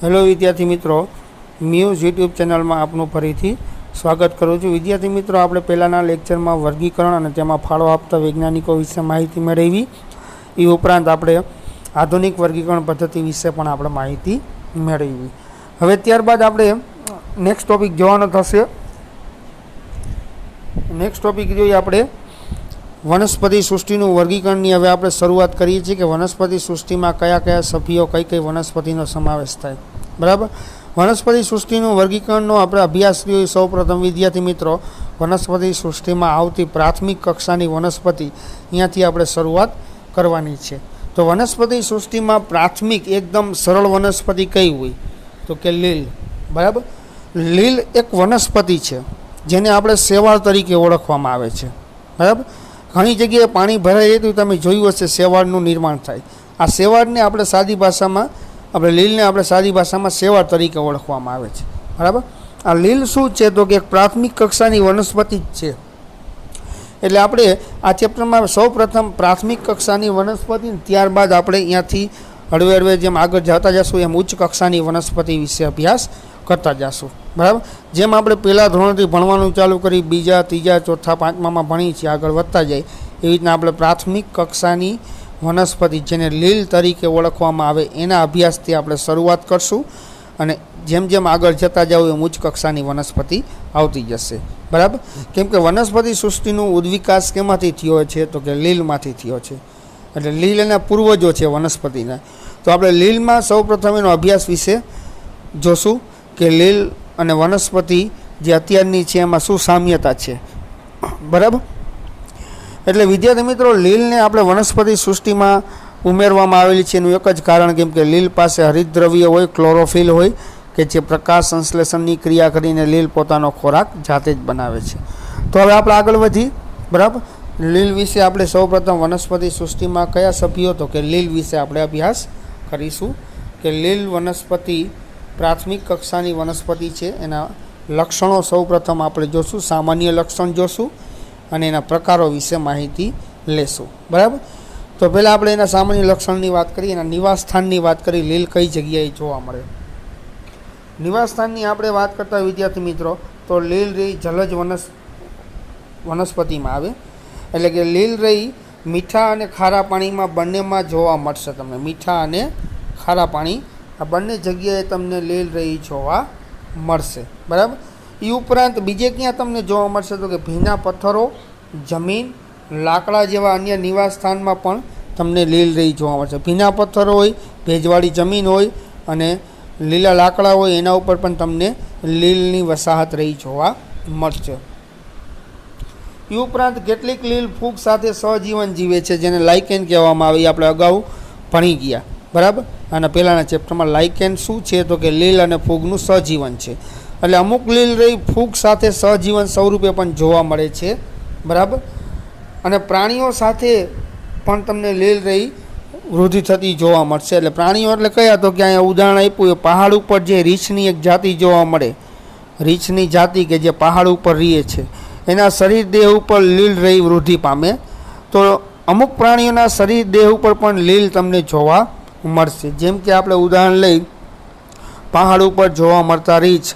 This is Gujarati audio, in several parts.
હેલો વિદ્યાર્થી મિત્રો, મ્યુઝ યુટ્યુબ ચેનલમાં આપનું ફરીથી સ્વાગત કરું છું. વિદ્યાર્થી મિત્રો, આપણે પહેલાંના લેક્ચરમાં વર્ગીકરણ અને તેમાં ફાળો આપતા વૈજ્ઞાનિકો વિશે માહિતી મેળવી. એ ઉપરાંત આપણે આધુનિક વર્ગીકરણ પદ્ધતિ વિશે પણ આપણે માહિતી મેળવી. હવે ત્યારબાદ આપણે નેક્સ્ટ ટોપિક જોવાનો થશે. નેક્સ્ટ ટોપિક જોઈએ આપણે વનસ્પતિ સૃષ્ટિનું વર્ગીકરણની. હવે આપણે શરૂઆત કરીએ છીએ કે વનસ્પતિ સૃષ્ટિમાં કયા કયા સભ્યો, કઈ કઈ વનસ્પતિનો સમાવેશ થાય. બરાબર. વનસ્પતિ સૃષ્ટિનું વર્ગીકરણનો આપણે અભ્યાસ કરીએ. સૌ પ્રથમ વિદ્યાર્થી મિત્રો, વનસ્પતિ સૃષ્ટિમાં આવતી પ્રાથમિક કક્ષાની વનસ્પતિ, અહીંયાથી આપણે શરૂઆત કરવાની છે. તો વનસ્પતિ સૃષ્ટિમાં પ્રાથમિક એકદમ સરળ વનસ્પતિ કઈ હોય તો કે લીલ. બરાબર. લીલ એક વનસ્પતિ છે જેને આપણે શેવાળ તરીકે ઓળખવામાં આવે છે. બરાબર. ઘણી જગ્યાએ પાણી ભરાઈ જાય તો તમે જોયું હશે શેવાળનું નિર્માણ થાય. આ શેવાળને આપણે સાદી ભાષામાં, આપણે લીલને આપણે સાદી ભાષામાં શેવાળ તરીકે ઓળખવામાં આવે છે. બરાબર. આ લીલ શું છે તો કે એક પ્રાથમિક કક્ષાની વનસ્પતિ જ છે. એટલે આપણે આ ચેપ્ટરમાં સૌ પ્રથમ પ્રાથમિક કક્ષાની વનસ્પતિ, ત્યારબાદ આપણે અહીંયાથી હળવે હળવે જેમ આગળ જતા જશું એમ ઉચ્ચ કક્ષાની વનસ્પતિ વિશે અભ્યાસ કરતા જશું. બરાબર. જેમ આપણે પહેલા ધોરણથી ભણવાનું ચાલુ કરી, બીજા, ત્રીજા, ચોથા, પાંચમામાં ભણી છીએ, આગળ વધતા જાય એવી રીતના આપણે પ્રાથમિક કક્ષાની વનસ્પતિ, જેને લીલ તરીકે ઓળખવામાં આવે, એના અભ્યાસથી આપણે શરૂઆત કરશું. અને જેમ જેમ આગળ જતા જાવ એમ ઉચ્ચ કક્ષાની વનસ્પતિ આવતી જશે. બરાબર. કેમ કે વનસ્પતિ સૃષ્ટિનું ઉદ્વિકાસ કેમાંથી થયો છે તો કે લીલમાંથી થયો છે. એટલે લીલ એના પૂર્વજો છે વનસ્પતિના. તો આપણે લીલમાં સૌ પ્રથમ એનો અભ્યાસ વિશે જોશું કે લીલ અને વનસ્પતિ જે અત્યારની છે એમાં શું સામ્યતા છે. બરાબર. એટલે વિદ્યાર્થી મિત્રો, લીલને આપણે વનસ્પતિ સૃષ્ટિમાં ઉમેરવામાં આવેલી છે એનું એક જ કારણ, કેમ કે લીલ પાસે હરિતદ્રવ્ય હોય, ક્લોરોફિલ હોય, કે જે પ્રકાશ સંશ્લેષણની ક્રિયા કરીને લીલ પોતાનો ખોરાક જાતે જ બનાવે છે. તો હવે આપણે આગળ વધી. બરાબર. લીલ વિશે આપણે સૌપ્રથમ વનસ્પતિ સૃષ્ટિમાં કયા સભ્યો તો કે લીલ વિશે આપણે અભ્યાસ કરીશું. કે લીલ વનસ્પતિ પ્રાથમિક કક્ષાની વનસ્પતિ છે. એના લક્ષણો સૌપ્રથમ આપણે જોશું, સામાન્ય લક્ષણ જોશું અને એના પ્રકારો વિશે માહિતી લેશું. બરાબર. તો પહેલાં આપણે એના સામાન્ય લક્ષણની વાત કરીએ, એના નિવાસસ્થાનની વાત કરી. લીલ કઈ જગ્યાએ જોવા મળે. નિવાસસ્થાનની આપણે વાત કરતા વિદ્યાર્થી મિત્રો, તો લીલ રહી જલજ વનસ્પતિમાં આવે. એટલે કે લીલ રહી મીઠા અને ખારા પાણીમાં બંનેમાં જોવા મળશે તમને. મીઠા અને ખારા પાણી આ બંને જગ્યાએ તમને લીલ રહી જોવા મળશે. બરાબર. એ ઉપરાંત બીજે ક્યાં તમને જોવા મળશે તો કે ભીના પથ્થરો, જમીન, લાકડા જેવા અન્ય નિવાસ સ્થાનમાં પણ તમને લીલ રહી જોવા મળશે. ભીના પથ્થરો હોય, ભેજવાળી જમીન હોય અને લીલા લાકડા હોય, એના ઉપર પણ તમને લીલની વસાહત રહી જોવા મળશે. એ ઉપરાંત કેટલીક લીલ ફૂગ સાથે સહજીવન જીવે છે, જેને લાઇકેન કહેવામાં આવે. આપણે અગાઉ ભણી ગયા. બરાબર. અને પહેલાંના ચેપ્ટરમાં લાઇકેન શું છે તો કે લીલ અને ફૂગનું સહજીવન છે. એટલે અમુક લીલ રહી ફૂગ સાથે સહજીવન સ્વરૂપે પણ જોવા મળે છે. બરાબર. અને પ્રાણીઓ સાથે પણ તમને લીલ રહી વૃદ્ધિ થતી જોવા મળશે. એટલે પ્રાણીઓ એટલે કયા તો કે અહીંયા ઉદાહરણ આપ્યું, પહાડ ઉપર જે રીંછની એક જાતિ જોવા મળે, રીંછની જાતિ કે જે પહાડ ઉપર રહે છે, એના શરીર દેહ ઉપર લીલ રહી વૃદ્ધિ પામે. તો અમુક પ્રાણીઓના શરીર દેહ ઉપર પણ લીલ તમને જોવા મળશે. જેમ કે આપણે ઉદાહરણ લઈ, પહાડ ઉપર જોવા મળતા રીંછ,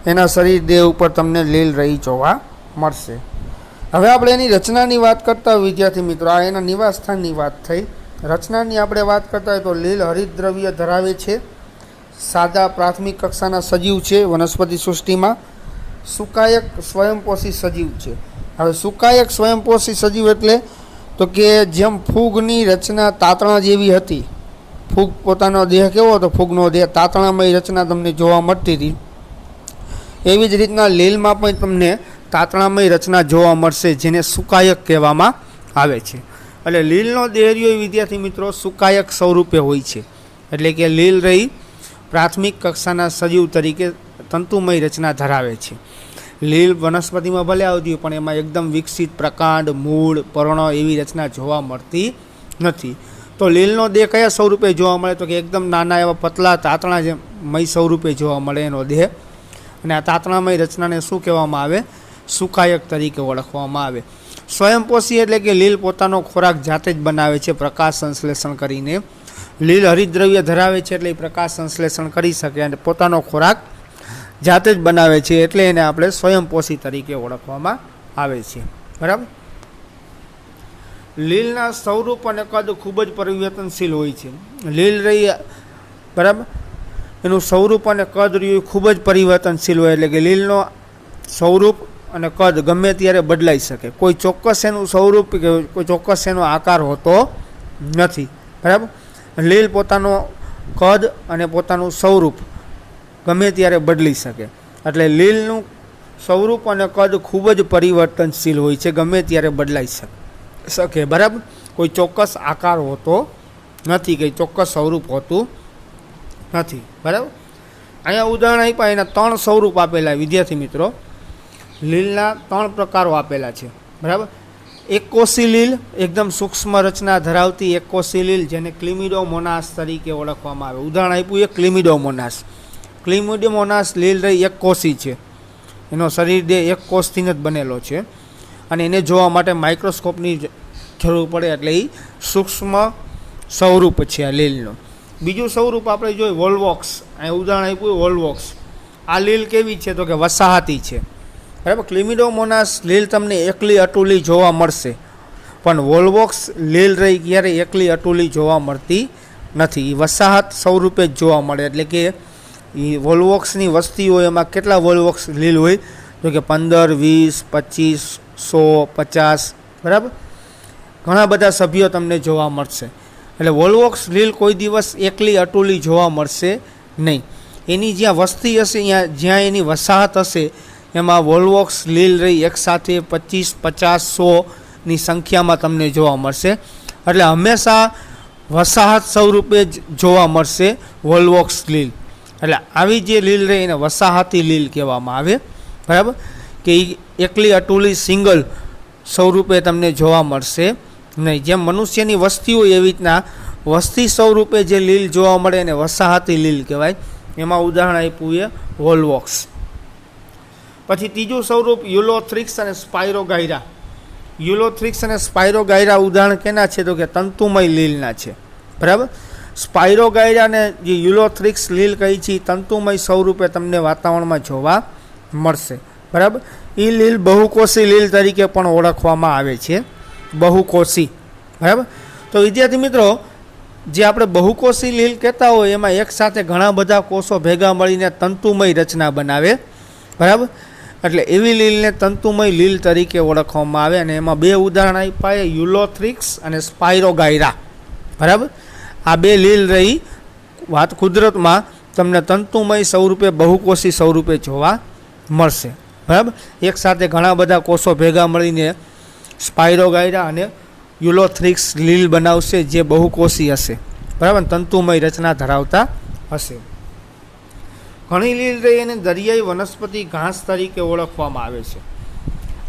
એના શરીર દેહ ઉપર તમને લીલ રહી જોવા મળશે. હવે આપણે એની રચનાની વાત કરતા હોય વિદ્યાર્થી મિત્રો, આ એના નિવાસસ્થાનની વાત થઈ. રચનાની આપણે વાત કરતા હોય તો લીલ હરિતદ્રવ્ય ધરાવે છે. સાદા પ્રાથમિક કક્ષાના સજીવ છે વનસ્પતિ સૃષ્ટિમાં. સુકાયક સ્વયંપોષી સજીવ છે. હવે સુકાયક સ્વયંપોષી સજીવ એટલે તો કે જેમ ફૂગની રચના તાતણા જેવી હતી, ફૂગ પોતાનો દેહ કેવો હતો, ફૂગનો દેહ તાતણામય રચના તમને જોવા મળતી હતી, એવી જ રીતના લીલમાં પણ તમને તાતણામય રચના જોવા મળશે, જેને સુકાયક કહેવામાં આવે છે. એટલે લીલનો દેહર્યો વિદ્યાર્થી મિત્રો સુકાયક સ્વરૂપે હોય છે. એટલે કે લીલ રહી પ્રાથમિક કક્ષાના સજીવ તરીકે તંતુમય રચના ધરાવે છે. લીલ વનસ્પતિમાં ભલે આવતી હોય પણ એમાં એકદમ વિકસિત પ્રકાંડ, મૂળ, પર્ણો એવી રચના જોવા મળતી નથી. તો લીલનો દેહ કયા સ્વરૂપે જોવા મળે તો કે એકદમ નાના એવા પતલા તાતણા મય સ્વરૂપે જોવા મળે એનો દેહ. અને આ તાતણામય રચનાને શું કહેવામાં આવે? સુકાયક તરીકે ઓળખવામાં આવે. સ્વયંપોષી એટલે કે લીલ પોતાનો ખોરાક જાતે જ બનાવે છે પ્રકાશ સંશ્લેષણ કરીને. લીલ હરિતદ્રવ્ય ધરાવે છે એટલે એ પ્રકાશ સંશ્લેષણ કરી શકે અને પોતાનો ખોરાક જાતે જ બનાવે છે, એટલે એને આપણે સ્વયંપોષી તરીકે ઓળખવામાં આવે છે. બરાબર. લીલના સ્વરૂપ અને કદ ખૂબ જ પરિવર્તનશીલ હોય છે. લીલ રહી બરાબર એનું સ્વરૂપ અને કદ રહ્યું ખૂબ જ પરિવર્તનશીલ હોય, એટલે કે લીલનો સ્વરૂપ અને કદ ગમે ત્યારે બદલાઈ શકે. કોઈ ચોક્કસ એનું સ્વરૂપ કે કોઈ ચોક્કસ એનો આકાર હોતો નથી. બરાબર. લીલ પોતાનો કદ અને પોતાનું સ્વરૂપ ગમે ત્યારે બદલી શકે, એટલે લીલનું સ્વરૂપ અને કદ ખૂબ જ પરિવર્તનશીલ હોય છે, ગમે ત્યારે બદલાઈ શકે. બરાબર. કોઈ ચોક્કસ આકાર હોતો નથી, કંઈ ચોક્કસ સ્વરૂપ હોતું નથી. બરાબર. અહીંયા ઉદાહરણ આપ્યા, એના 3 સ્વરૂપ આપેલા વિદ્યાર્થી મિત્રો. લીલના 3 પ્રકારો આપેલા છે. બરાબર. એકકોષી લીલ, એકદમ સૂક્ષ્મ રચના ધરાવતી એકકોષી લીલ, જેને ક્લિમિડોમોનાસ તરીકે ઓળખવામાં આવે. ઉદાહરણ આપ્યું એ ક્લિમિડોમોનાસ. ક્લિમિડોમોનાસ લીલ રહી એકકોષી છે, એનો શરીર દેહ એક કોષથી જ બનેલો છે અને એને જોવા માટે માઇક્રોસ્કોપની જરૂર પડે, એટલે એ સૂક્ષ્મ સ્વરૂપ છે આ લીલનું. બીજું સ્વરૂપ આપણે જોઈએ વોલ્વોક્સ. અહીં ઉદાહરણ આપ્યું વોલ્વોક્સ. આ લીલ કેવી છે તો કે વસાહતી છે. બરાબર. ક્લિમિડોમોનાસ લીલ તમને એકલી અટુલી જોવા મળશે, પણ વોલ્વોક્સ લીલ રહી ક્યારેય એકલી અટુલી જોવા મળતી નથી, એ વસાહત સ્વરૂપે જ જોવા મળે. એટલે કે એ વોલ્વોક્સની વસ્તી હોય, એમાં કેટલા વોલ્વોક્સ લીલ હોય તો કે 15, 20, 25, 100, 50. બરાબર. ઘણા બધા સભ્યો તમને જોવા મળશે. એટલે વોલ્વોક્સ લીલ કોઈ દિવસ એકલી અટુલી જોવા મળશે નહીં. એની જ્યાં વસ્તી હશે, જ્યાં એની વસાહત હશે, એમાં વોલ્વોક્સ લીલ રહી એકસાથે 25, 50, 100ની સંખ્યામાં તમને જોવા મળશે. એટલે હંમેશા વસાહત સ્વરૂપે જ જોવા મળશે વોલ્વોક્સ લીલ. એટલે આવી જે લીલ રહી એને વસાહતી લીલ કહેવામાં આવે. બરાબર. કે એ એકલી અટુલી સિંગલ સ્વરૂપે તમને જોવા મળશે નહીં. જેમ મનુષ્યની વસ્તી હોય એવી રીતના વસ્તી સ્વરૂપે જે લીલ જોવા મળે એને વસાહતી લીલ કહેવાય. એમાં ઉદાહરણ આપ્યું એ વોલ્વોક્સ. પછી ત્રીજું સ્વરૂપ યુલોથ્રિક્સ અને સ્પાયરોગાયરા. યુલોથ્રિક્સ અને સ્પાયરોગાયરા ઉદાહરણ કેના છે તો કે તંતુમય લીલના છે. બરાબર. સ્પાયરોગાયરાને જે યુલોથ્રિક્સ લીલ કહી છે તંતુમય સ્વરૂપે તમને વાતાવરણમાં જોવા મળશે. બરાબર. એ લીલ બહુકોષી લીલ તરીકે પણ ઓળખવામાં આવે છે. બહુકોષી. બરાબર. તો વિદ્યાર્થી મિત્રો, જે આપણે બહુકોષી લીલ કહેતા હોય એમાં એકસાથે ઘણા બધા કોષો ભેગા મળીને તંતુમય રચના બનાવે. બરાબર. એટલે એવી લીલને તંતુમય લીલ તરીકે ઓળખવામાં આવે. અને એમાં 2 ઉદાહરણ આપ્યા, યુલોથ્રિક્સ અને સ્પાયરોગાયરા. બરાબર. આ 2 લીલ રહી કુદરતમાં તમને તંતુમય સ્વરૂપે બહુકોષી સ્વરૂપે જોવા મળશે. બરાબર. એકસાથે ઘણા બધા કોષો ભેગા મળીને સ્પાયરોગાયરા અને યુલોથ્રિક્સ લીલ બનાવશે, જે બહુકોષી હશે. બરાબર. તંતુમય રચના ધરાવતા હશે. ઘણી લીલ રહી એને દરિયાઈ વનસ્પતિ ઘાસ તરીકે ઓળખવામાં આવે છે.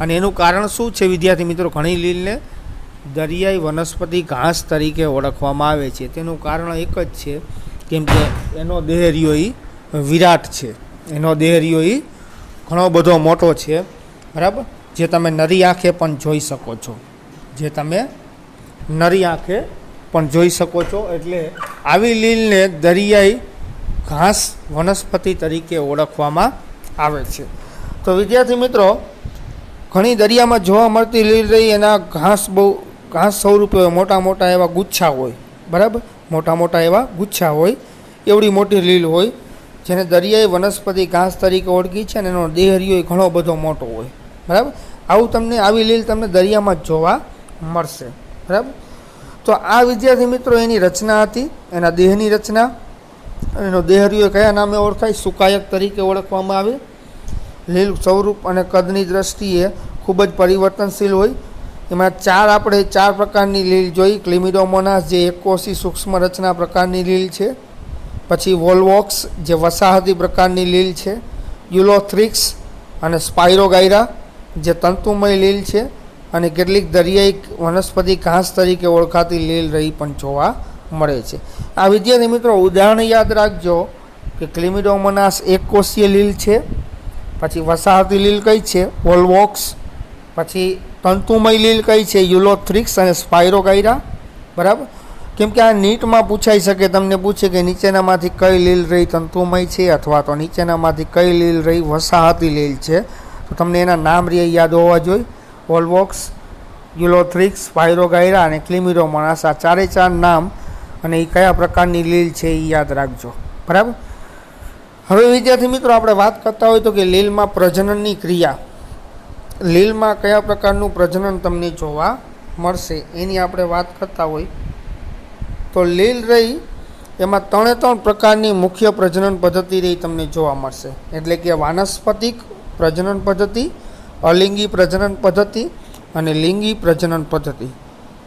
અને એનું કારણ શું છે વિદ્યાર્થી મિત્રો? ઘણી લીલને દરિયાઈ વનસ્પતિ ઘાસ તરીકે ઓળખવામાં આવે છે. તેનું કારણ એક જ છે, કેમ કે એનો દેહરિયો એ વિરાટ છે. એનો દેહરિયો એ ઘણો બધો મોટો છે. બરાબર. જે તમે નરી આંખે પણ જોઈ શકો છો. જે તમે નરી આંખે પણ જોઈ શકો છો. એટલે આવી લીલને દરિયાઈ ઘાસ વનસ્પતિ તરીકે ઓળખવામાં આવે છે. તો વિદ્યાર્થી મિત્રો, ઘણી દરિયામાં જોવા મળતી લીલ રહી એના ઘાસ સ્વરૂપે હોય, મોટા મોટા એવા ગુચ્છા હોય. બરાબર. મોટા મોટા એવા ગુચ્છા હોય, એવડી મોટી લીલ હોય, જેને દરિયાઈ વનસ્પતિ ઘાસ તરીકે ઓળખી છે. અને એનો દેહરિયો ઘણો બધો મોટો હોય. બરાબર. આવી લીલ તમને દરિયામાં જ જોવા મળશે. બરાબર. તો આ વિદ્યાર્થી મિત્રો એની રચના હતી, એના દેહની રચના. એનો દેહરિયો કયા નામે ઓળખાય? સુકાયક તરીકે ઓળખવામાં આવે. લીલ સ્વરૂપ અને કદની દ્રષ્ટિએ ખૂબ જ પરિવર્તનશીલ હોય. એમાં 4 પ્રકારની લીલ જોઈ. ક્લિમિડોમોનાસ, જે એકકોષી સૂક્ષ્મ રચના પ્રકારની લીલ છે. પછી વોલ્વોક્સ, જે વસાહતી પ્રકારની લીલ છે. યુલોથ્રિક્સ અને સ્પાયરોગાયરા, જે તંતુમય લીલ છે. અને કેટલીક દરિયાઈ વનસ્પતિ ઘાસ તરીકે ઓળખાતી લીલ રહી પણ જોવા મળે છે. આ વિદ્યાર્થી મિત્રો ઉદાહરણ યાદ રાખજો કે ક્લિમિડોમોનાસ એકકોષીય લીલ છે. પછી વસાહતી લીલ કઈ છે? વોલ્વોક્સ. પછી તંતુમય લીલ કઈ છે? યુલોથ્રિક્સ અને સ્પાયરોગાયરા. બરાબર. કેમ કે આ નીટમાં પૂછાઈ શકે, તમને પૂછે કે નીચેનામાંથી કઈ લીલરઈ તંતુમય છે અથવા તો નીચેનામાંથી કઈ લીલરઈ વસાહતી લીલ છે, તો તમને એના નામ યાદ હોવા જોઈએ. વોલ્વોક્સ, યુલોથ્રિક્સ, સ્પાયરોગાયરા અને ક્લિમિડોમોનાસ, આ ચારે ચાર નામ અને એ કયા પ્રકારની લીલ છે એ યાદ રાખજો. બરાબર. હવે વિદ્યાર્થી મિત્રો આપણે વાત કરતા હોય તો કે લીલમાં પ્રજનનની ક્રિયા, લીલમાં કયા પ્રકારનું પ્રજનન તમને જોવા મળશે એની આપણે વાત કરતા હોય તો લીલરઈ એમાં 3 પ્રકારની મુખ્ય પ્રજનન પદ્ધતિ રહી તમને જોવા મળશે. એટલે કે વાનસ્પતિક પ્રજનન પદ્ધતિ, અલિંગી પ્રજનન પદ્ધતિ અને લિંગી પ્રજનન પદ્ધતિ.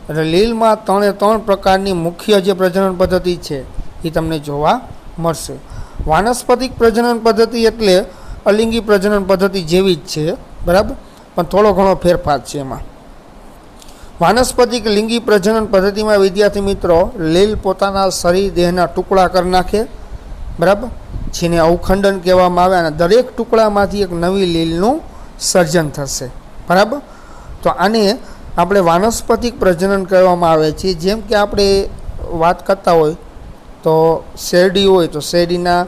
એટલે લીલમાં 3 પ્રકારની મુખ્ય જે પ્રજનન પદ્ધતિ છે એ તમને જોવા મળશે. વાનસ્પતિક પ્રજનન પદ્ધતિ એટલે અલિંગી પ્રજનન પદ્ધતિ જેવી જ છે, બરાબર, પણ થોડો ઘણો ફેરફાર છે એમાં. વાનસ્પતિક લિંગી પ્રજનન પદ્ધતિમાં વિદ્યાર્થી મિત્રો લીલ પોતાના શરીર દેહના ટુકડા કરી નાખે, બરાબર, જેને અવખંડન કહેવામાં આવે, અને દરેક ટુકડામાંથી એક નવી લીલનું સર્જન થશે. બરાબર. તો આને આપણે વાનસ્પતિક પ્રજનન કહેવામાં આવે છે. જેમ કે આપણે વાત કરતા હોય તો શેરડી હોય તો શેરડીના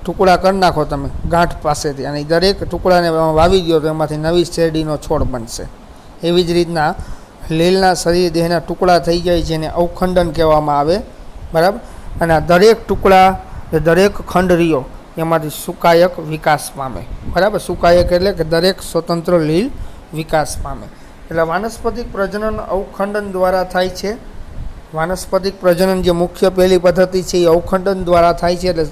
ટુકડા કરી નાખો તમે ગાંઠ પાસેથી, અને દરેક ટુકડાને વાવી દો તો એમાંથી નવી શેરડીનો છોડ બનશે. એવી જ રીતના લીલના શરીર દેહના ટુકડા થઈ જાય, જેને અવખંડન કહેવામાં આવે. બરાબર. અને આ દરેક ટુકડા, દરેક ખંડરીઓ એમાંથી સુકાયક વિકાસ પામે. બરાબર. સુકાયક એટલે કે દરેક સ્વતંત્ર લીલ વિકાસ પામે. એટલે વાનસ્પતિક પ્રજનન અવખંડન દ્વારા થાય છે. વાનસ્પતિક પ્રજનન જે મુખ્ય પહેલી પદ્ધતિ છે એ અવખંડન દ્વારા થાય છે. એટલે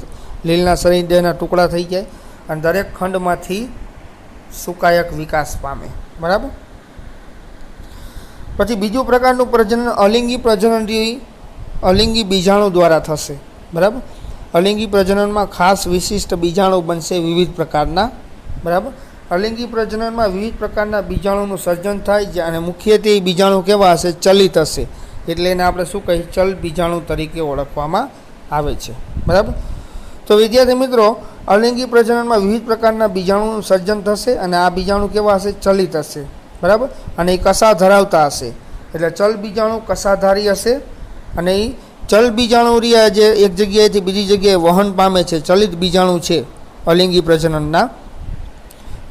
લીલના શરીર દેહના ટુકડા થઈ જાય અને દરેક ખંડમાંથી સુકાયક વિકાસ પામે. બરાબર. પછી બીજું પ્રકારનું પ્રજનન અલિંગી પ્રજનન, અલિંગી બીજાણુ દ્વારા થશે. બરાબર. અલિંગી પ્રજનનમાં ખાસ વિશિષ્ટ બીજાણુ બનશે વિવિધ પ્રકારના. બરાબર. અલિંગી પ્રજનનમાં વિવિધ પ્રકારના બીજાણુનું સર્જન થાય છે અને મુખ્યત્વે એ બીજાણુ કેવા હશે? ચલિત હશે. એટલે એને આપણે શું કહીએ? ચલ બીજાણુ તરીકે ઓળખવામાં આવે છે. બરાબર. તો વિદ્યાર્થી મિત્રો અલિંગી પ્રજનનમાં વિવિધ પ્રકારના બીજાણુનું સર્જન થશે અને આ બીજાણુ કેવા હશે? ચલિત હશે. બરાબર. અને એ કસા ધરાવતા હશે. એટલે ચલ બીજાણુ કસાધારી હશે અને એ ચલ બીજાણુ રહ્યા જે એક જગ્યાએથી બીજી જગ્યાએ વહન પામે છે, ચલિત બીજાણુ છે અલિંગી પ્રજનનના.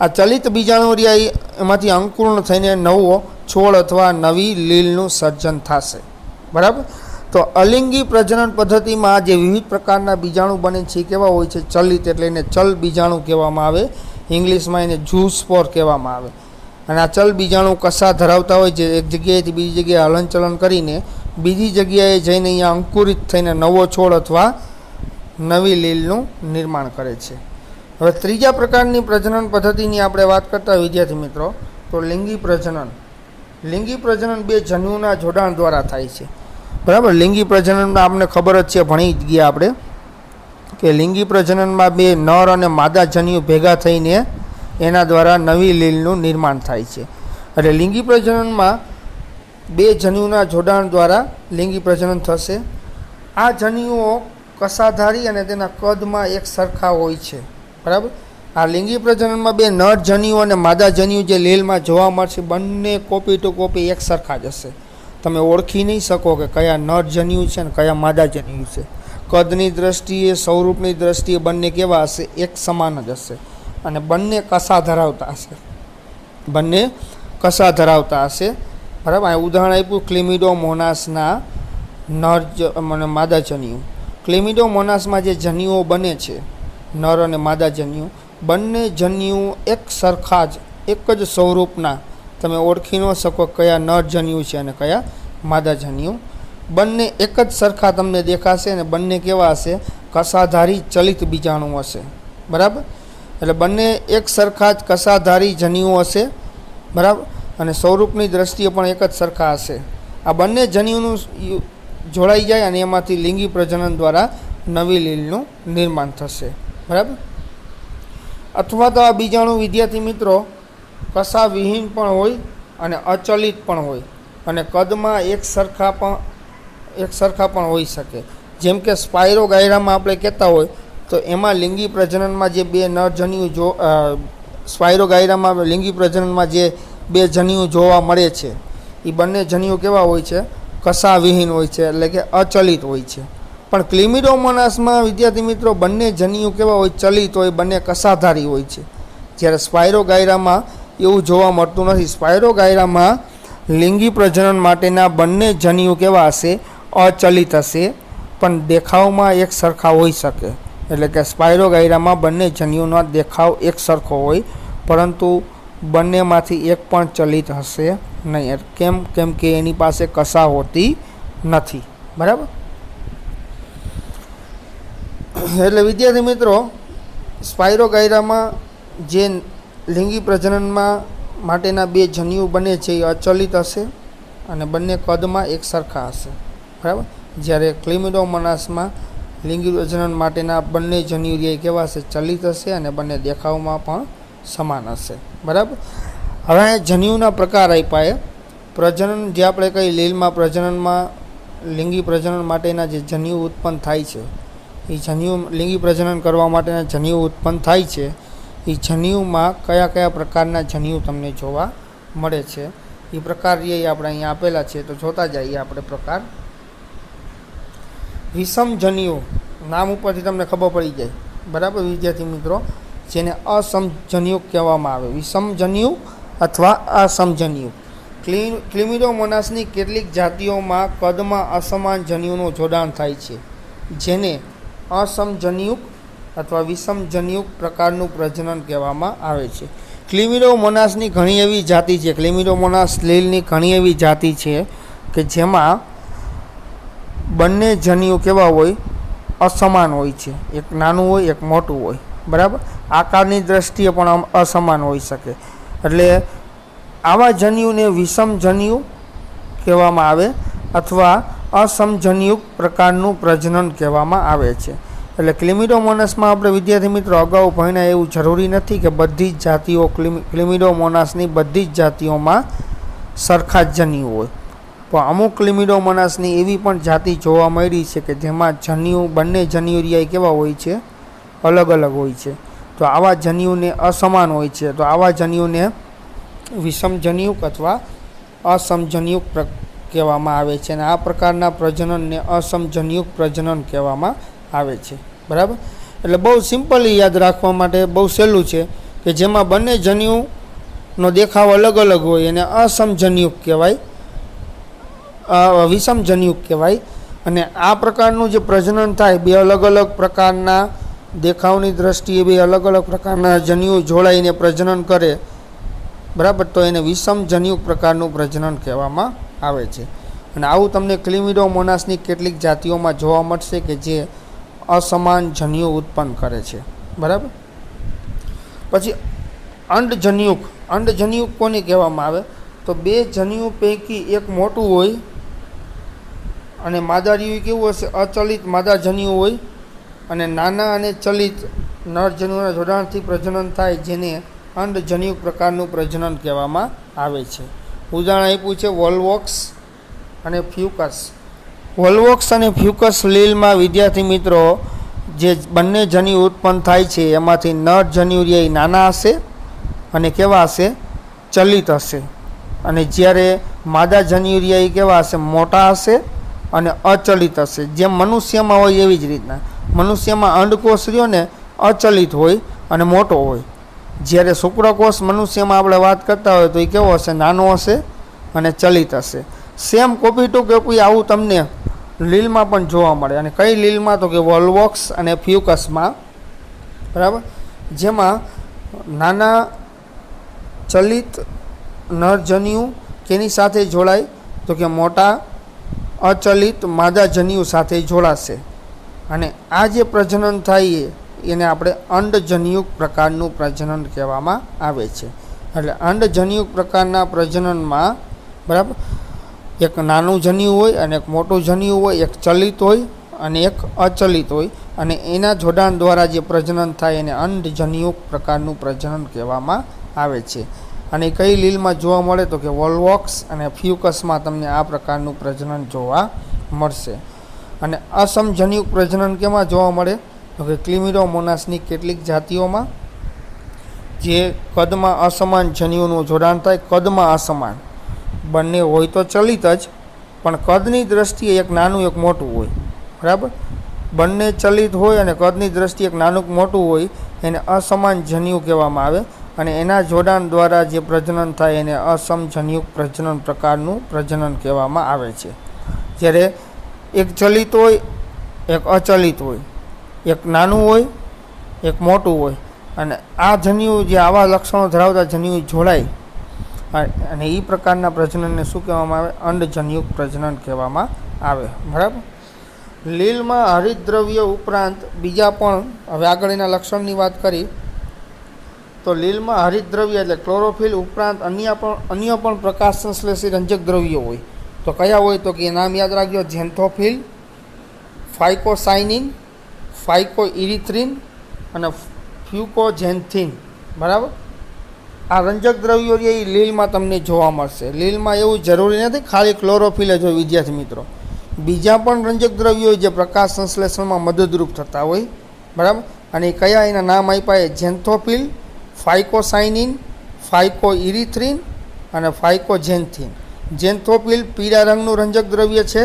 આ ચલિત બીજાણુ રહ્યા એમાંથી અંકુરણ થઈને નવો છોડ અથવા નવી લીલનું સર્જન થશે. બરાબર. તો અલિંગી પ્રજનન પદ્ધતિમાં જે વિવિધ પ્રકારના બીજાણુ બને છે એ કેવા હોય છે? ચલિત. એટલે એને ચલ બીજાણુ કહેવામાં આવે. ઇંગ્લિશમાં એને ઝૂસ્પોર કહેવામાં આવે. અને આ ચલ બીજાણુ કસા ધરાવતા હોય છે, એક જગ્યાએથી બીજી જગ્યાએ હલનચલન કરીને બીજી જગ્યાએ જઈને અહીંયા અંકુરિત થઈને નવો છોડ અથવા નવી લીલનું નિર્માણ કરે છે. હવે ત્રીજા પ્રકારની પ્રજનન પદ્ધતિની આપણે વાત કરતા વિદ્યાર્થી મિત્રો તો લિંગી પ્રજનન. લિંગી પ્રજનન 2 જન્યુના જોડાણ દ્વારા થાય છે. બરાબર. લિંગી પ્રજનનમાં આપણને ખબર જ છે, ભણી જ ગયા આપણે કે લિંગી પ્રજનનમાં 2 નર અને માદા જન્યુ ભેગા થઈને એના દ્વારા નવી લીલનું નિર્માણ થાય છે. એટલે લિંગી પ્રજનનમાં 2 જન્યુના જોડાણ દ્વારા લિંગી પ્રજનન થશે. આ જન્યુઓ કસાધારી અને તેના કદમાં એક સરખા હોય છે. બરાબર. આ લિંગી પ્રજનનમાં 2 નર જન્યુ અને માદા જન્યુ જે લીલમાં જોવા મળશે બંને કોપી ટુ કોપી એક સરખા જ હશે. તમે ઓળખી નહીં શકો કે કયા નર જન્યુ છે અને કયા માદા જન્યુ છે. કદની દ્રષ્ટિએ, સ્વરૂપની દ્રષ્ટિએ બંને કેવા હશે? એક સમાન જ હશે. અને બંને કસા ધરાવતા હશે. બંને કસા ધરાવતા હશે. બરાબર. આ ઉદાહરણ આપ્યું ક્લિમિડોમોનાસના નર અને માદા જન્યુ. ક્લિમિડોમોનાસમાં જે જન્યુઓ બને છે, નર અને માદા જન્યુ, બંને જન્યુ એક સરખા જ, એક જ સ્વરૂપના. તમે ઓળખી ન શકો કયા નર જન્યુ છે અને કયા માદા જન્યુ. બંને એક જ સરખા તમને દેખાશે અને બંને કેવા હશે? કસાધારી ચલિત બીજાણુ હશે. બરાબર. એટલે બંને એક સરખા જ કસાધારી જન્યુઓ હશે. બરાબર. અને સ્વરૂપની દ્રષ્ટિએ પણ એક જ સરખા હશે. આ બંને જન્યુનું જોડાઈ જાય અને એમાંથી લિંગી પ્રજનન દ્વારા નવી લીલનું નિર્માણ થશે. બરાબર. અથવા તો આ બીજાણુ વિદ્યાર્થી મિત્રો કસા વિહીન પણ હોય અને અચલિત પણ હોય અને કદમાં એક સરખા પણ હોઈ શકે. જેમ કે સ્પાયરોગાયરામાં આપણે કહેતા હોય તો એમાં લિંગી પ્રજનનમાં જે 2 નર જન્યુ સ્પાયરોગાયરામાં લિંગી પ્રજનનમાં જે 2 જન્યુ જોવા મળે છે એ બંને જન્યુ કેવા હોય છે? કસાવિહીન હોય છે, એટલે કે અચલિત હોય છે. પણ ક્લિમિડોમોનાસમાં વિદ્યાર્થી મિત્રો બંને જન્યુ કેવા હોય? ચલિત હોય, બંને કસાધારી હોય છે. જ્યારે સ્પાયરોગાયરામાં એવું જોવા મળતું નથી. સ્પાયરોગાયરામાં લિંગી પ્રજનન માટેના બંને જન્યુ કેવા હશે? અચલિત હશે, પણ દેખાવમાં એક સરખા હોઈ શકે. એટલે કે સ્પાયરોગાયરામાં બંને જન્યુનો દેખાવ એક સરખો હોય, પરંતુ બંનેમાંથી એક પણ ચલિત હશે નહીં. કેમ કે એની પાસે કસા હોતી નથી. બરાબર. એટલે વિદ્યાર્થી મિત્રો સ્પાયરોગાયરામાં જે લિંગી પ્રજનનમાં માટેના બે જન્યુ બને છે એ અચલિત હશે અને બંને કદમાં એક સરખા હશે. બરાબર. જ્યારે ક્લિમિડોમોનાસમાં લિંગી પ્રજનન માટેના બંને જન્યુ એ કેવા હશે? ચલિત હશે અને બંને દેખાવમાં પણ સમાન હશે. બરાબર. હવે જન્યુના પ્રકાર આપ્યા. પ્રજનન જે આપણે કઈ લીલમાં પ્રજનનમાં લિંગી પ્રજનન માટેના જે જન્યુ ઉત્પન્ન થાય છે, એ જન્યુ લિંગી પ્રજનન કરવા માટેના જન્યુ ઉત્પન્ન થાય છે, એ જન્યુમાં કયા કયા પ્રકારના જન્યુ તમને જોવા મળે છે એ પ્રકાર એ આપણે અહીંયા આપેલા છે. તો જોતા જઈએ આપણે પ્રકાર. વિષમ જન્યુ નામ ઉપરથી તમને ખબર પડી જાય. બરાબર વિદ્યાર્થી મિત્રો, જેને અસમજન્યુક કહેવામાં આવે. વિષમજન્યુ અથવા અસમજન્યુ. ક્લિમિડોમોનાસની કેટલીક જાતિઓમાં કદમાં અસમાન જન્યુનું જોડાણ થાય છે, જેને અસમજન્યુક અથવા વિષમજન્યુક પ્રકારનું પ્રજનન કહેવામાં આવે છે. ક્લિમિડોમોનાસની ઘણી એવી જાતિ છે, ક્લિમિડોમોનાસ લીલની ઘણી એવી જાતિ છે કે જેમાં બંને જન્યુ કેવા હોય? અસમાન હોય છે. એક નાનું હોય, એક મોટું હોય. બરાબર. આકારની દ્રષ્ટિએ પણ અસમાન હોઈ શકે. એટલે આવા જન્યુને વિષમજન્યુ કહેવામાં આવે અથવા અસમજન્યુક પ્રકારનું પ્રજનન કહેવામાં આવે છે. એટલે ક્લિમિડોમોનાસમાં આપણે વિદ્યાર્થી મિત્રો અગાઉ ભણ્યા એવું જરૂરી નથી કે બધી જ જાતિઓ ક્લિમિડોમોનાસની બધી જ જાતિઓમાં સરખા જ જન્યુ હોય. પણ અમુક ક્લિમિડોમોનાસની એવી પણ જાતિ જોવા મળી છે કે જેમાં જન્યુ બંને જન્યુ રિયા કેવા હોય છે? અલગ અલગ હોય છે. તો આવા જન્યુને અસમાન હોય છે. તો આવા જન્યુને વિષમજન્યુક અથવા અસમજન્યુક કહેવામાં આવે છે. અને આ પ્રકારના પ્રજનનને અસમજન્યુક પ્રજનન કહેવામાં આવે છે. બરાબર. એટલે બહુ સિમ્પલી યાદ રાખવા માટે બહુ સહેલું છે કે જેમાં બંને જન્યુનો દેખાવ અલગ અલગ હોય એને અસમજન્યુક કહેવાય, વિષમજન્યુક કહેવાય. અને આ પ્રકારનું જે પ્રજનન થાય, બે અલગ અલગ પ્રકારના દેખાવની દ્રષ્ટિએ બે અલગ અલગ પ્રકારના જન્યુ જોડાઈને પ્રજનન કરે, બરાબર, તો એને વિષમજન્યુક પ્રકારનું પ્રજનન કહેવામાં આવે છે. અને આવું તમને ક્લિમિડોમોનાસની કેટલીક જાતિઓમાં જોવા મળશે કે જે અસમાન જન્યુ ઉત્પન્ન કરે છે. બરાબર. પછી અંડજન્યુક. અંડજન્યુક કોને કહેવામાં આવે? તો બે જન્યુ પૈકી એક મોટું હોય અને માદાર્યું કેવું હશે? અચલિત માદા જન્યુ હોય અને નાના અને ચલિત નર જન્યુના જોડાણથી પ્રજનન થાય, જેને અંડજન્યુક પ્રકારનું પ્રજનન કહેવામાં આવે છે. ઉદાહરણ આપ્યું છે વોલ્વોક્સ અને ફ્યુકસ. વોલ્વોક્સ અને ફ્યુકસ લીલમાં વિદ્યાર્થી મિત્રો જે બંને જન્યુ ઉત્પન્ન થાય છે એમાંથી નર જન્યુ એ નાના હશે અને કેવા હશે? ચલિત હશે. અને જ્યારે માદા જન્યુ એ કેવા હશે? મોટા હશે અને અચલિત હશે. જેમ મનુષ્યમાં હોય એવી જ રીતના મનુષ્યમાં અંડકોષ રહ્યો ને અચલિત હોય અને મોટો હોય. જ્યારે શુક્રકોષ મનુષ્યમાં આપણે વાત કરતા હોય તો એ કેવો હશે? નાનો હશે અને ચલિત હશે. સેમ કોપી ટુ કોપી આવું તમને લીલમાં પણ જોવા મળે. અને કઈ લીલમાં? તો કે વોલ્વોક્સ અને ફ્યુકસમાં. બરાબર. જેમાં નાના ચલિત નરજન્યુ કેની સાથે જોડાય? તો કે મોટા અચલિત માદા જન્યુ સાથે જોડાશે. અને આ જે પ્રજનન થાય એને આપણે અંડજન્યુક પ્રકારનું પ્રજનન કહેવામાં આવે છે. એટલે અંડજન્યુક પ્રકારના પ્રજનનમાં, બરાબર, એક નાનું જન્યુ હોય અને એક મોટું જન્યુ હોય, એક ચલિત હોય અને એક અચલિત હોય, અને એના જોડાણ દ્વારા જે પ્રજનન થાય એને અંડજન્યુક પ્રકારનું પ્રજનન કહેવામાં આવે છે. અને કઈ લીલમાં જોવા મળે? તો કે વોલ્વોક્સ અને ફ્યુકસમાં તમને આ પ્રકારનું પ્રજનન જોવા મળશે. અને અસમજન્યુક પ્રજનન કેમાં જોવા મળે? તો કે ક્લિમિડોમોનાસની કેટલીક જાતિઓમાં જે કદમાં અસમાન જન્યુનું જોડાણ થાય, કદમાં અસમાન બંને હોય તો ચલિત જ, પણ કદની દ્રષ્ટિએ એક નાનું એક મોટું હોય, બરાબર. બંને ચલિત હોય અને કદની દ્રષ્ટિએ એક નાનું મોટું હોય એને અસમાન જન્યુ કહેવામાં આવે, અને એના જોડાણ દ્વારા જે પ્રજનન થાય એને અસમજન્યુક પ્રજનન પ્રકારનું પ્રજનન કહેવામાં આવે છે. જ્યારે એક ચલિત હોય, એક અચલિત હોય, એક નાનું હોય, એક મોટું હોય, અને આ જન્યુ જે આવા લક્ષણો ધરાવતા જન્યુ જોડાય અને એ પ્રકારના પ્રજનનને શું કહેવામાં આવે? અંડજન્યુક પ્રજનન કહેવામાં આવે, બરાબર. લીલમાં હરિતદ્રવ્ય ઉપરાંત બીજા પણ, હવે આગળ એના લક્ષણની વાત કરી તો લીલમાં હરિતદ્રવ્ય એટલે ક્લોરોફિલ ઉપરાંત અન્ય પણ પ્રકાશ સંશ્લેષી રંજક દ્રવ્યો હોય. તો કયા હોય? તો કે નામ યાદ રાખજો: ઝેન્થોફિલ, ફાઇકોસાઇનિન, ફાઇકોઇરિથ્રિન અને ફ્યુકોઝેન્થિન, બરાબર. આ રંજક દ્રવ્યો એ લીલમાં તમને જોવા મળશે. લીલમાં એવું જરૂરી નથી ખાલી ક્લોરોફિલ જ હોય વિદ્યાર્થી મિત્રો, બીજા પણ રંજક દ્રવ્યો જે પ્રકાશ સંશ્લેષણમાં મદદરૂપ થતા હોય, બરાબર. અને કયા એના નામ આપ્યા? ઝેન્થોફિલ, ફાઇકોસાઇનિન, ફાઇકોઇરિથ્રિન અને ફાઇકોઝેન્થિન. ઝેન્થોફિલ પીળા રંગનું રંજક દ્રવ્ય છે,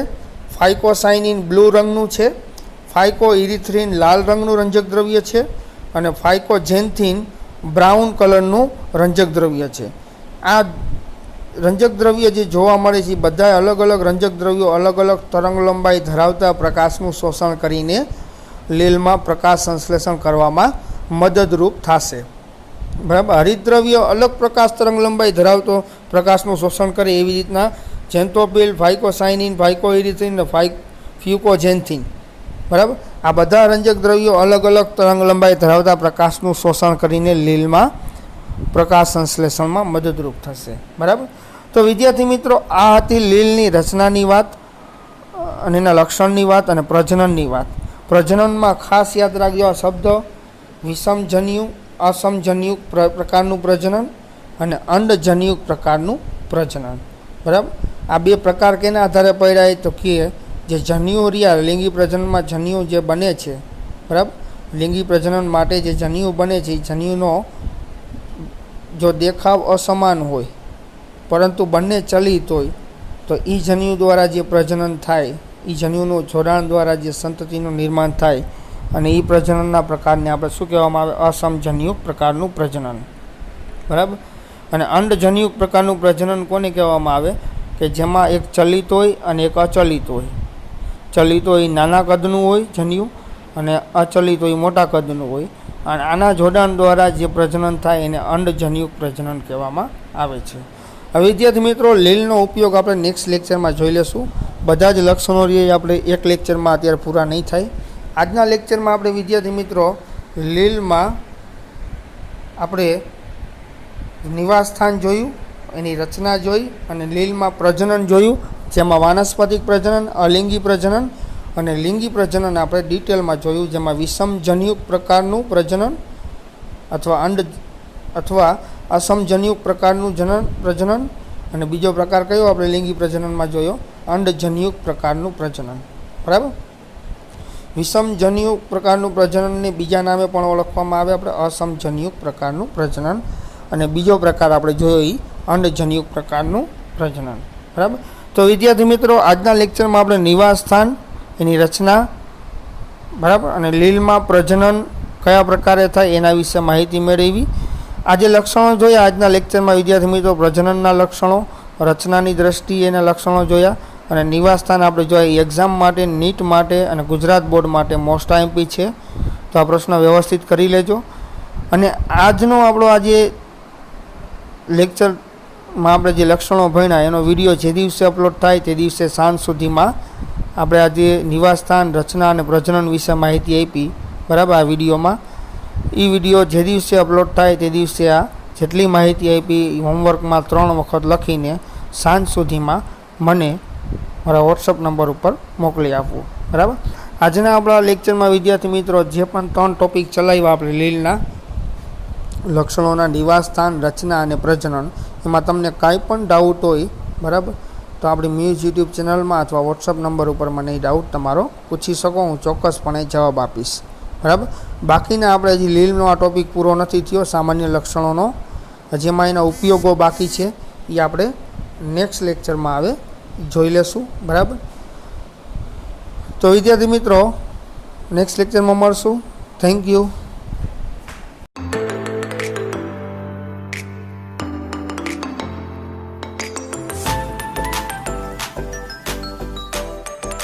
ફાઇકોસાઇનિન બ્લુ રંગનું છે, ફાઇકોઇરિથ્રિન લાલ રંગનું રંજક દ્રવ્ય છે અને ફાઇકોઝેન્થિન બ્રાઉન કલરનું રંજક દ્રવ્ય છે. આ રંજક દ્રવ્ય જે જોવા મળે છે એ બધા અલગ અલગ રંજક દ્રવ્યો અલગ અલગ તરંગ લંબાઈ ધરાવતા પ્રકાશનું શોષણ કરીને લીલમાં પ્રકાશ સંશ્લેષણ કરવામાં મદદરૂપ થશે, બરાબર. હરિતદ્રવ્ય અલગ પ્રકાશ તરંગ લંબાઈ ધરાવતો પ્રકાશનું શોષણ કરે એવી રીતના ઝેન્થોફિલ, ફાઇકોસાઇનિન, ફાઇકોઇરિથ્રિન અને ફ્યુકોઝેન્થિન, બરાબર. આ બધા રંજક દ્રવ્યો અલગ અલગ તરંગ લંબાઈ ધરાવતા પ્રકાશનું શોષણ કરીને લીલમાં પ્રકાશ સંશ્લેષણમાં મદદરૂપ થશે, બરાબર. તો વિદ્યાર્થી મિત્રો, આ હતી લીલની રચનાની વાત અને એના લક્ષણની વાત અને પ્રજનનની વાત. પ્રજનનમાં ખાસ યાદ રાખજો આ શબ્દ: વિષમજન્યુ, અસમજન્યુક પ્રકારનું પ્રજનન અને અંડજન્યુક પ્રકારનું પ્રજનન, બરાબર. આ બે પ્રકાર કેના આધારે પડ્યા? તો કે જે જન્યુ રહ્યા લિંગી પ્રજનનમાં જન્યુ જે બને છે, બરાબર. લિંગી પ્રજનન માટે જે જન્યુ બને છે એ જન્યુનો જો દેખાવ અસમાન હોય પરંતુ બંને ચલિત હોય તો એ જન્યુ દ્વારા જે પ્રજનન થાય, એ જન્યુનું જોડાણ દ્વારા જે સંતતિનું નિર્માણ થાય અને એ પ્રજનનના પ્રકારને આપણે શું કહેવામાં આવે? અસમજન્યુક પ્રકારનું પ્રજનન, બરાબર. અને અંડજન્યુક પ્રકારનું પ્રજનન કોને કહેવામાં આવે? કે જેમાં એક ચલિત હોય અને એક અચલિત હોય. ચલિત હોય નાના કદનું હોય જન્યુ અને અચલિત હોય મોટા કદનું હોય, અને આના જોડાણ દ્વારા જે પ્રજનન થાય એને અંડજન્યુક પ્રજનન કહેવામાં આવે છે. હવે વિદ્યાર્થી મિત્રો, લીલનો ઉપયોગ આપણે નેક્સ્ટ લેક્ચરમાં જોઈ લેશું. બધા જ લક્ષણો રહે આપણે એક લેક્ચરમાં અત્યારે પૂરા નહીં થાય. આજના લેક્ચરમાં આપણે વિદ્યાર્થી મિત્રો લીલમાં આપણે નિવાસસ્થાન જોયું, એની રચના જોઈ અને લીલમાં પ્રજનન જોયું, જેમાં વાનસ્પતિક પ્રજનન, અલિંગી પ્રજનન અને લિંગી પ્રજનન આપણે ડિટેલમાં જોયું, જેમાં વિષમજન્યુક પ્રકારનું પ્રજનન અથવા અસમજન્યુક પ્રકારનું પ્રજનન અને બીજો પ્રકાર કયો આપણે લિંગી પ્રજનનમાં જોયો? અંડજન્યુક પ્રકારનું પ્રજનન, બરાબર. વિષમજન્યુક પ્રકારનું પ્રજનનને બીજા નામે પણ ઓળખવામાં આવે આપણે અસમજન્યુક પ્રકારનું પ્રજનન, અને બીજો પ્રકાર આપણે જોયો એ અંડજન્યુક પ્રકારનું પ્રજનન, બરાબર. તો વિદ્યાર્થી મિત્રો, આજના લેક્ચરમાં આપણે નિવાસસ્થાન, એની રચના, બરાબર, અને લીલમાં પ્રજનન કયા પ્રકારે થાય એના વિશે માહિતી મેળવી. આજે લક્ષણો જોયા આજના લેક્ચરમાં વિદ્યાર્થી મિત્રો, પ્રજનનના લક્ષણો, રચનાની દ્રષ્ટિએ એના લક્ષણો જોયા અને નિવાસસ્થાન આપણે જોયા. એક્ઝામ માટે, નીટ માટે અને ગુજરાત બોર્ડ માટે મોસ્ટ આઈએમપી છે, તો આ પ્રશ્ન વ્યવસ્થિત કરી લેજો. અને આજનો આપણો આજે લેક્ચરમાં આપણે જે લક્ષણો ભણ્યા એનો વિડીયો જે દિવસે અપલોડ થાય તે દિવસે સાંજ સુધીમાં આપણે આજે નિવાસસ્થાન, રચના અને પ્રજનન વિશે માહિતી આપી, બરાબર. આ વિડીયોમાં એ વિડીયો જે દિવસે અપલોડ થાય તે દિવસે આ જેટલી માહિતી આપી હોમવર્કમાં 3 વખત લખીને સાંજ સુધીમાં મને મારા વોટ્સઅપ નંબર ઉપર મોકલી આપવું, બરાબર. આજના આપણા લેક્ચરમાં વિદ્યાર્થી મિત્રો જે પણ 3 ટોપિક ચલાવ્યા આપણે લીલના લક્ષણોના, નિવાસસ્થાન, રચના અને પ્રજનન, એમાં તમને કાંઈ પણ ડાઉટ હોય, બરાબર, તો આપણી મ્યુઝ યુટ્યુબ ચેનલમાં અથવા વોટ્સઅપ નંબર ઉપર મને એ ડાઉટ તમારો પૂછી શકો, હું ચોક્કસપણે જવાબ આપીશ, બરાબર. બાકીના આપણે હજી લીલનો આ ટોપિક પૂરો નથી થયો, સામાન્ય લક્ષણોનો, જેમાં એના ઉપયોગો બાકી છે એ આપણે નેક્સ્ટ લેક્ચરમાં આવે જોઈ લેશું. બરાબર. તો વિદ્યાર્થી મિત્રો નેક્સ્ટ લેક્ચરમાં મળશું. Thank you.